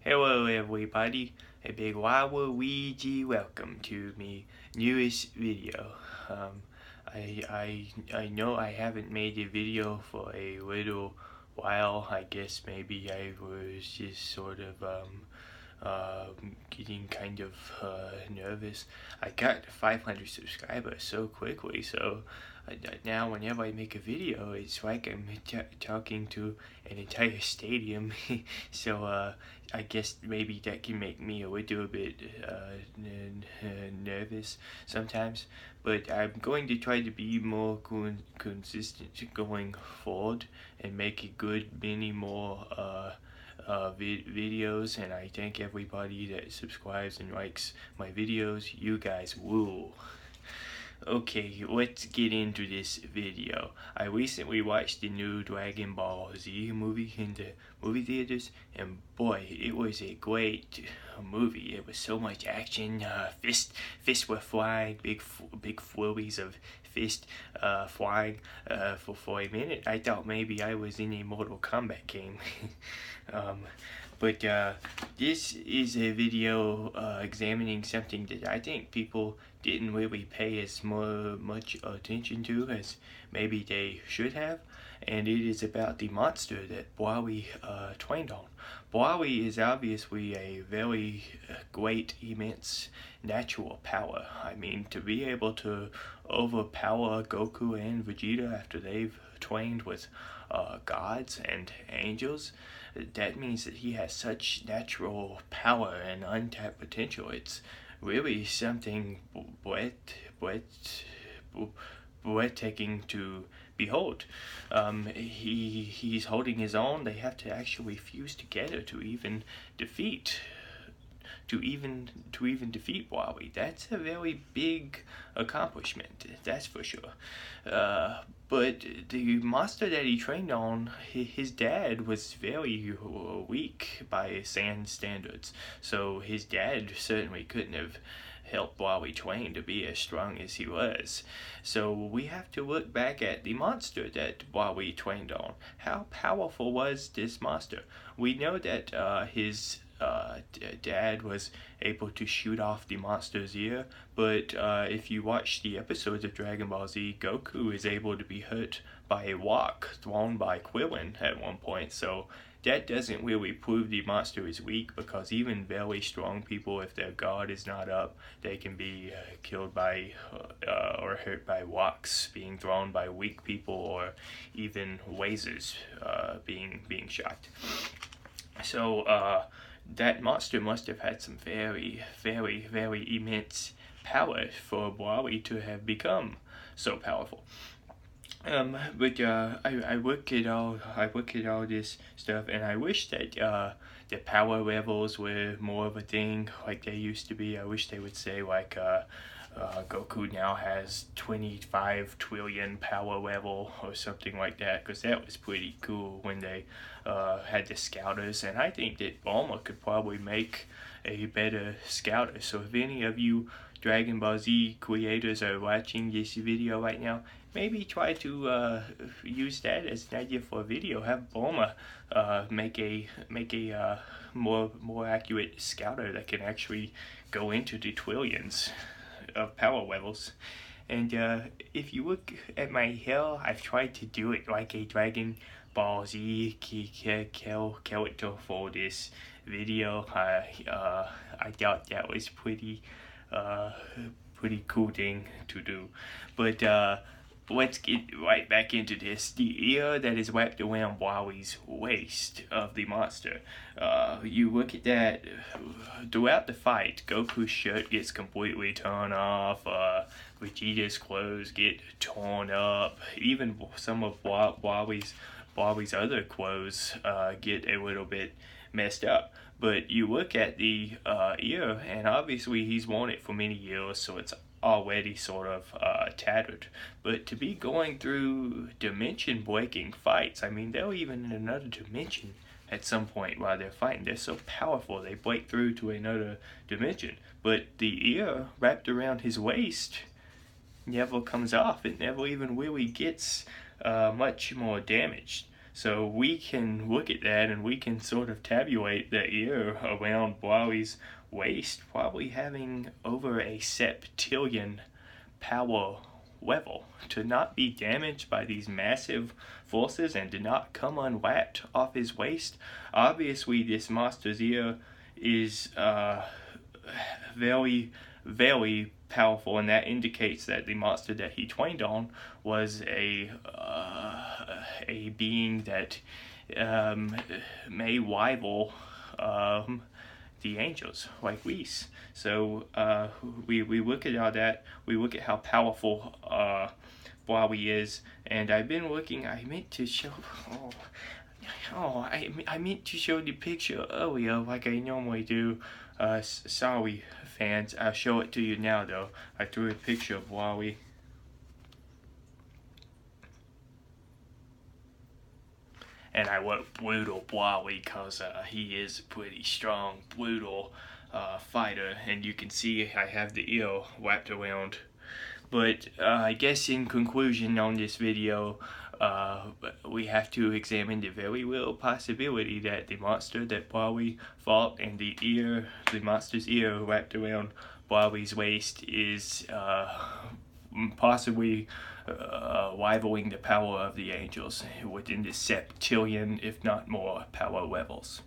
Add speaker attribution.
Speaker 1: Hello everybody, a big Waluigi welcome to me newest video. Um, I know I haven't made a video for a little while. I guess maybe I was just sort of getting kind of nervous. I got 500 subscribers so quickly, so now whenever I make a video, it's like I'm talking to an entire stadium. So I guess maybe that can make me a little bit nervous sometimes, but I'm going to try to be more consistent going forward and make a good many more videos. And I thank everybody that subscribes and likes my videos. You guys rule. Okay, let's get into this video. I recently watched the new Dragon Ball Z movie in the movie theaters, and boy, it was a great movie. It was so much action. Fists were flying, big flurries of fist flying. For a minute, I thought maybe I was in a Mortal Kombat game. um, but this is a video examining something that I think people didn't really pay as much attention to as maybe they should have, and it is about the monster that Bowie trained on. Bowie is obviously a very great, immense natural power. I mean, to be able to overpower Goku and Vegeta after they've trained with gods and angels, that means that he has such natural power and untapped potential. It's really something breathtaking to behold. He's holding his own. They have to actually fuse together to even defeat defeat Huawei. That's a very big accomplishment, that's for sure. But the monster that he trained on, his dad was very weak by Saiyan standards, so his dad certainly couldn't have helped Huawei train to be as strong as he was. So we have to look back at the monster that Huawei trained on. How powerful was this monster? We know that his dad was able to shoot off the monster's ear, but if you watch the episodes of Dragon Ball Z, Goku is able to be hurt by a rock thrown by Krillin at one point, so that doesn't really prove the monster is weak, because even very strong people, if their guard is not up, they can be killed by or hurt by rocks being thrown by weak people, or even lasers being shot. So that monster must have had some very, very, very immense power for Bowie to have become so powerful. But I look at all this stuff, and I wish that the power levels were more of a thing like they used to be. I wish they would say like Goku now has 25 trillion power level or something like that, because that was pretty cool when they had the scouters, and I think that Bulma could probably make a better scouter. So if any of you Dragon Ball Z creators are watching this video right now, maybe try to use that as an idea for a video. Have Bulma make a more accurate scouter that can actually go into the trillions of power levels. And if you look at my hair, I've tried to do it like a Dragon Ball Z character for this video. I thought that was pretty cool thing to do. But let's get right back into this. The ear that is wrapped around Wowie's waist of the monster. You look at that throughout the fight. Goku's shirt gets completely torn off. Vegeta's clothes get torn up. Even some of Wowie's other clothes get a little bit messed up. But you look at the ear, and obviously he's worn it for many years, so it's already sort of tattered. But to be going through dimension breaking fights, I mean, they're even in another dimension at some point while they're fighting. They're so powerful, they break through to another dimension. But the ear wrapped around his waist never comes off. It never even really gets much more damaged. So we can look at that and we can sort of tabulate the ear around Wowie's waist, probably having over a septillion power level to not be damaged by these massive forces and to not come unwrapped off his waist. Obviously, this monster's ear is very, very powerful, and that indicates that the monster that he trained on was a being that may rival the angels like Reese. So we look at all that. We look at how powerful Wowie is, and I've been looking. I meant to show. I meant to show the picture earlier like I normally do. Sorry, fans. I'll show it to you now, though. I threw a picture of Wowie. And I wrote brutal Wowie because he is a pretty strong, brutal fighter. And you can see I have the ear wrapped around. But I guess in conclusion on this video, we have to examine the very real possibility that the monster that Wowie fought and the monster's ear wrapped around Wowie's waist is possibly rivaling the power of the angels within the septillion, if not more, power levels.